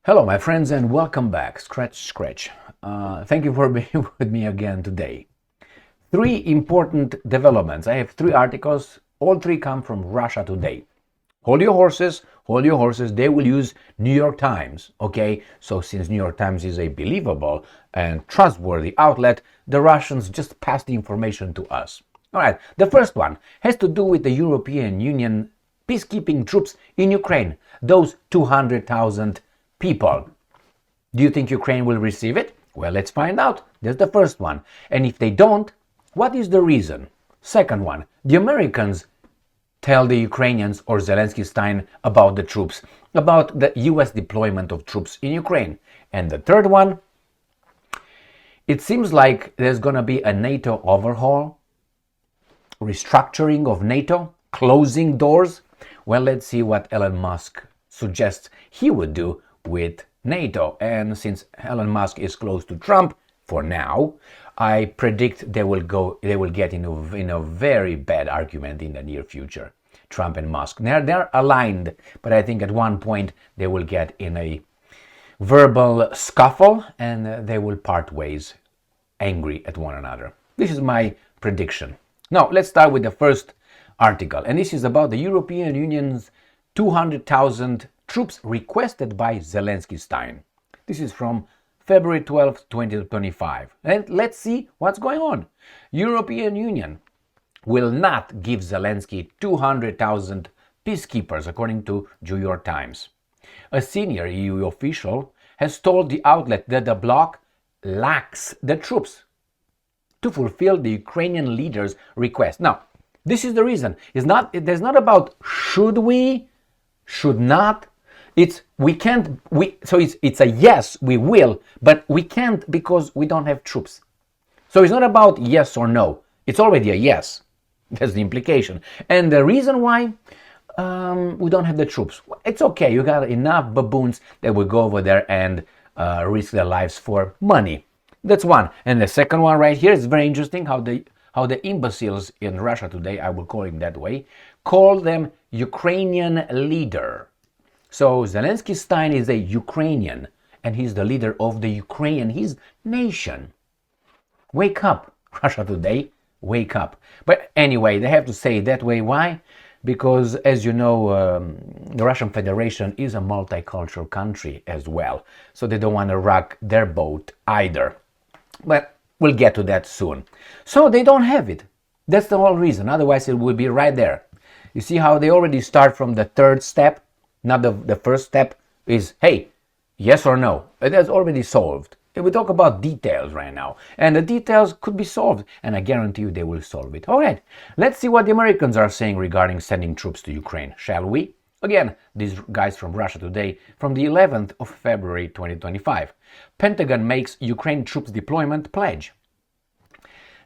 Hello, my friends, and welcome back. Scratch. Thank you for being with me again today. Three important developments. I have three articles. All three come from Russia Today. Hold your horses. Hold your horses. They will use New York Times. Okay, so since New York Times is a believable and trustworthy outlet, the Russians just pass the information to us. All right. The first one has to do with the European Union peacekeeping troops in Ukraine. Those 200,000 people. Do you think Ukraine will receive it? Well, let's find out. That's the first one. And if they don't, what is the reason? Second one, the Americans tell the Ukrainians or Zelensky Stein about the troops, about the US deployment of troops in Ukraine. And the third one, it seems like there's going to be a NATO overhaul, restructuring of NATO, closing doors. Well, let's see what Elon Musk suggests he would do with NATO. And since Elon Musk is close to Trump for now, I predict they will get in a very bad argument in the near future. Trump and Musk. They're aligned, but I think at one point they will get in a verbal scuffle and they will part ways, angry at one another. This is my prediction. Now, let's start with the first article, and this is about the European Union's 200,000 troops requested by Zelensky Stein. This is from February 12, 2025. And let's see what's going on. European Union will not give Zelensky 200,000 peacekeepers, according to New York Times. A senior EU official has told the outlet that the bloc lacks the troops to fulfill the Ukrainian leader's request. Now, this is the reason. It's not about should we, should not. It's we can't. It's a yes, we will, but we can't because we don't have troops. So it's not about yes or no. It's already a yes. That's the implication. And the reason why we don't have the troops, it's okay. You got enough baboons that will go over there and risk their lives for money. That's one. And the second one right here is very interesting. How the imbeciles in Russia today, I will call him that way, call them Ukrainian leader. So Zelensky Stein is a Ukrainian, and he's the leader of the Ukraine, his nation. Wake up, Russia Today, wake up. But anyway, they have to say it that way. Why? Because, as you know, the Russian Federation is a multicultural country as well. So they don't want to rock their boat either. But we'll get to that soon. So they don't have it. That's the whole reason. Otherwise, it would be right there. You see how they already start from the third step? Not the first step is, hey, yes or no. It is already solved. We talk about details right now. And the details could be solved. And I guarantee you they will solve it. All right. Let's see what the Americans are saying regarding sending troops to Ukraine, shall we? Again, these guys from Russia Today, from the 11th of February 2025. Pentagon makes Ukraine troops deployment pledge.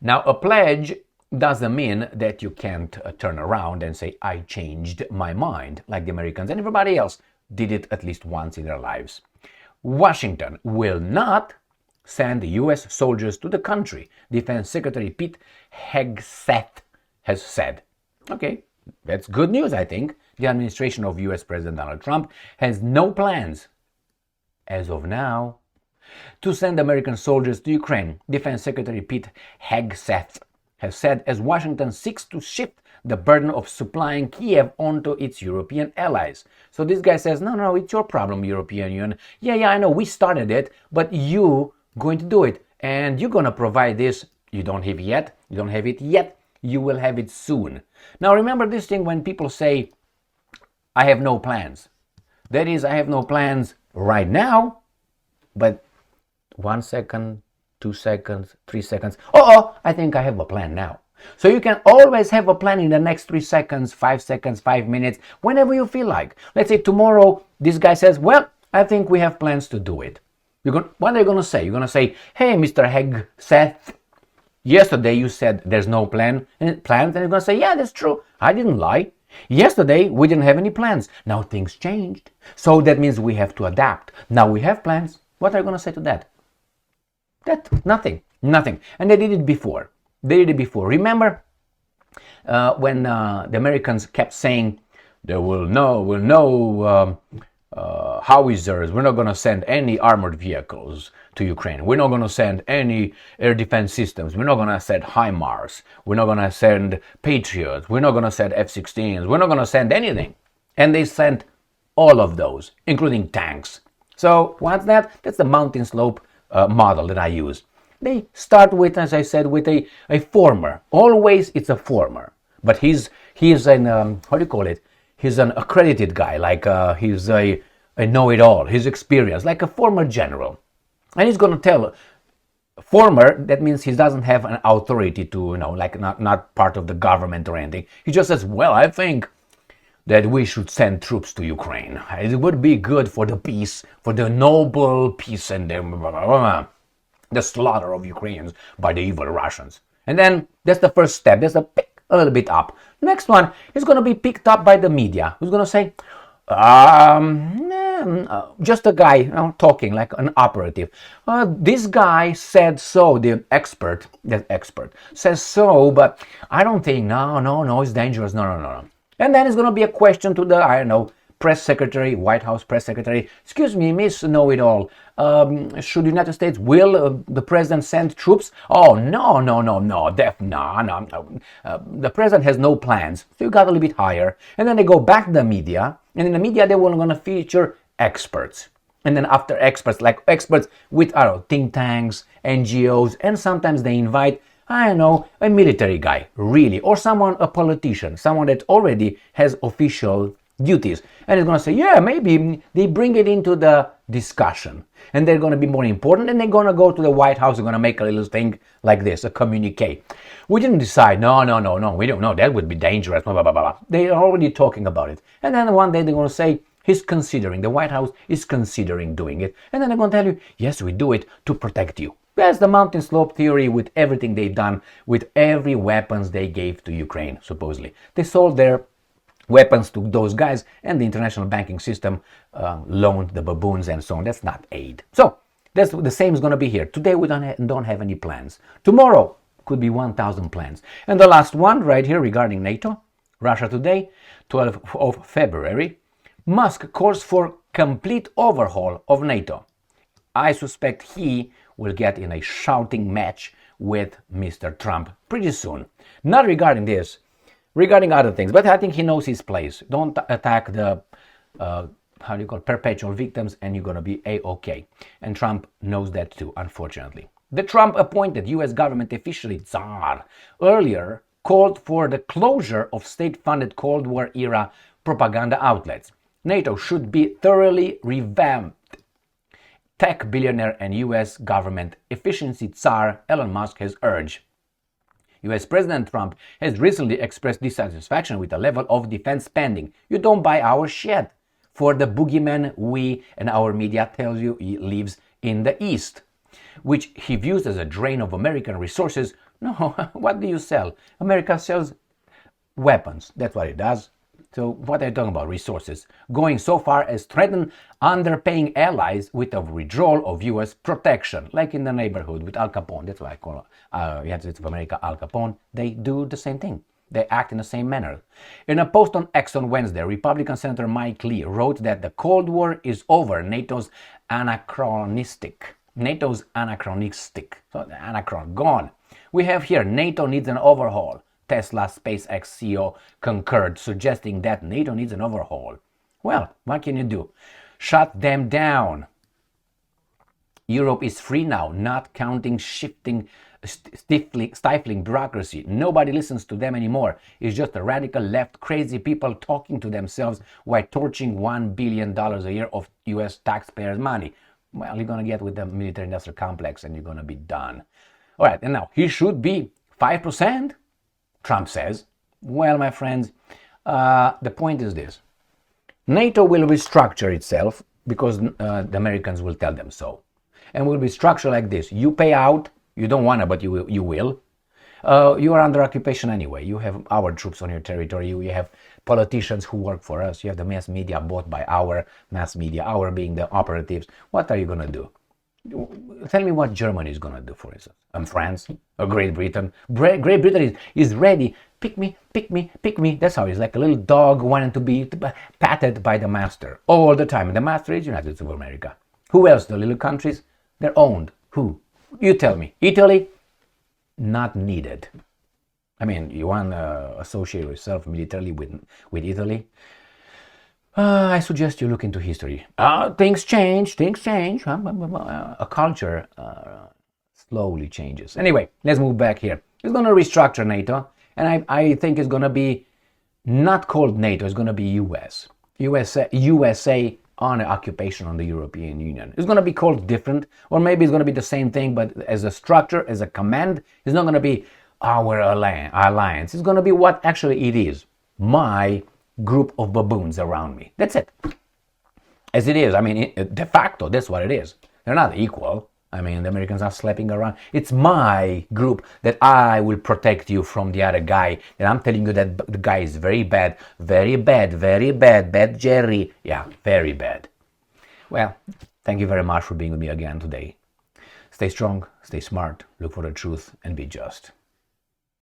Now, a pledge doesn't mean that you can't turn around and say, I changed my mind, like the Americans and everybody else did it at least once in their lives. Washington will not send U.S. soldiers to the country, Defense Secretary Pete Hegseth has said. Okay, that's good news, I think. The administration of U.S. President Donald Trump has no plans, as of now, to send American soldiers to Ukraine, Defense Secretary Pete Hegseth has said, as Washington seeks to shift the burden of supplying Kiev onto its European allies. So this guy says, no, it's your problem, European Union. Yeah, I know, we started it, but you going to do it. And you're going to provide this. You don't have it yet. You will have it soon. Now remember this thing when people say, I have no plans. That is, I have no plans right now, but 1 second, 2 seconds, 3 seconds. I think I have a plan now. So you can always have a plan in the next 3 seconds, 5 minutes, whenever you feel like. Let's say tomorrow this guy says, well, I think we have plans to do it. What are you going to say? You're going to say, hey, Mr. Hegseth, yesterday you said there's no plans, and you're going to say, yeah, that's true. I didn't lie. Yesterday we didn't have any plans. Now things changed. So that means we have to adapt. Now we have plans. What are you going to say to that? Nothing. And they did it before. Remember when the Americans kept saying there will no howitzers. We're not going to send any armored vehicles to Ukraine. We're not going to send any air defense systems. We're not going to send HIMARS. We're not going to send Patriots. We're not going to send F-16s. We're not going to send anything. And they sent all of those, including tanks. So what's that? That's the mountain slope model that I use. They start with, as I said, with a former. Always it's a former. But he's an, how do you call it? He's an accredited guy, like he's a know-it-all. He's experienced, like a former general. And he's going to tell, former, that means he doesn't have an authority to, like not part of the government or anything. He just says, well, I think that we should send troops to Ukraine. It would be good for the peace, for the noble peace and the slaughter of Ukrainians by the evil Russians. And then that's the first step. That's a little bit up. Next one is going to be picked up by the media. Who's going to say, just a guy talking like an operative. This guy said so. The expert says so, but I don't think. No, it's dangerous. No. And then it's going to be a question to the, press secretary, White House press secretary. Excuse me, Miss Know-it-all. Should the United States, will the president send troops? Oh, no. The president has no plans. So you got a little bit higher. And then they go back to the media. And in the media, they were going to feature experts. And then after experts, like experts with, think tanks, NGOs, and sometimes they invite a military guy, really, or a politician, someone that already has official duties. And it's going to say, yeah, maybe they bring it into the discussion. And they're going to be more important, and they're going to go to the White House, they're going to make a little thing like this, a communique. We didn't decide, no, we don't know, that would be dangerous, blah, blah, blah, blah. They're already talking about it. And then one day they're going to say, the White House is considering doing it. And then they're going to tell you, yes, we do it to protect you. That's the mountain slope theory with everything they've done, with every weapons they gave to Ukraine, supposedly. They sold their weapons to those guys, and the international banking system loaned the baboons and so on. That's not aid. So that's the same is going to be here. Today we don't have any plans. Tomorrow could be 1,000 plans. And the last one right here regarding NATO, Russia Today, 12th of February. Musk calls for complete overhaul of NATO. I suspect he will get in a shouting match with Mr. Trump pretty soon. Not regarding this, regarding other things, but I think he knows his place. Don't attack the, perpetual victims, and you're going to be A-okay. And Trump knows that too, unfortunately. The Trump-appointed U.S. government official, Tsar, earlier called for the closure of state-funded Cold War-era propaganda outlets. NATO should be thoroughly revamped. Tech billionaire and U.S. government efficiency czar Elon Musk has urged. U.S. President Trump has recently expressed dissatisfaction with the level of defense spending. You don't buy our shit. For the boogeyman we and our media tells you he lives in the East, which he views as a drain of American resources. No, what do you sell? America sells weapons. That's what it does. So what are you talking about? Resources. Going so far as threaten underpaying allies with a withdrawal of U.S. protection, like in the neighborhood with Al Capone. That's what I call United States of America, Al Capone. They do the same thing. They act in the same manner. In a post on X on Wednesday, Republican Senator Mike Lee wrote that the Cold War is over. NATO's anachronistic. So the anachron, gone. We have here, NATO needs an overhaul. Tesla SpaceX CEO concurred, suggesting that NATO needs an overhaul. Well, what can you do? Shut them down. Europe is free now, not counting stifling bureaucracy. Nobody listens to them anymore. It's just a radical left, crazy people talking to themselves while torching $1 billion a year of U.S. taxpayers' money. Well, you're going to get with the military-industrial complex and you're going to be done. All right, and now, he should be 5%? Trump says. Well, my friends, the point is this. NATO will restructure itself because the Americans will tell them so. And will be structured like this. You pay out, you don't want to, but you will. You are under occupation anyway. You have our troops on your territory. You have politicians who work for us. You have the mass media bought by our mass media, our being the operatives. What are you going to do? Tell me what Germany is going to do, for instance, and France or Great Britain. Great Britain is ready. Pick me, pick me, pick me. That's how it's like a little dog wanting to be patted by the master all the time. And the master is United States of America. Who else? The little countries? They're owned. Who? You tell me. Italy? Not needed. I mean, you want to associate yourself militarily with Italy? I suggest you look into history. Things change. A culture slowly changes. Anyway, let's move back here. It's going to restructure NATO, and I think it's going to be not called NATO. It's going to be USA on occupation on the European Union. It's going to be called different, or maybe it's going to be the same thing, but as a structure, as a command, it's not going to be our alliance. It's going to be what actually it is. My group of baboons around me. That's it. As it is. I mean, de facto, that's what it is. They're not equal. I mean, the Americans are slapping around. It's my group that I will protect you from the other guy. And I'm telling you that the guy is very bad, bad Jerry. Yeah, very bad. Well, thank you very much for being with me again today. Stay strong, stay smart, look for the truth, and be just.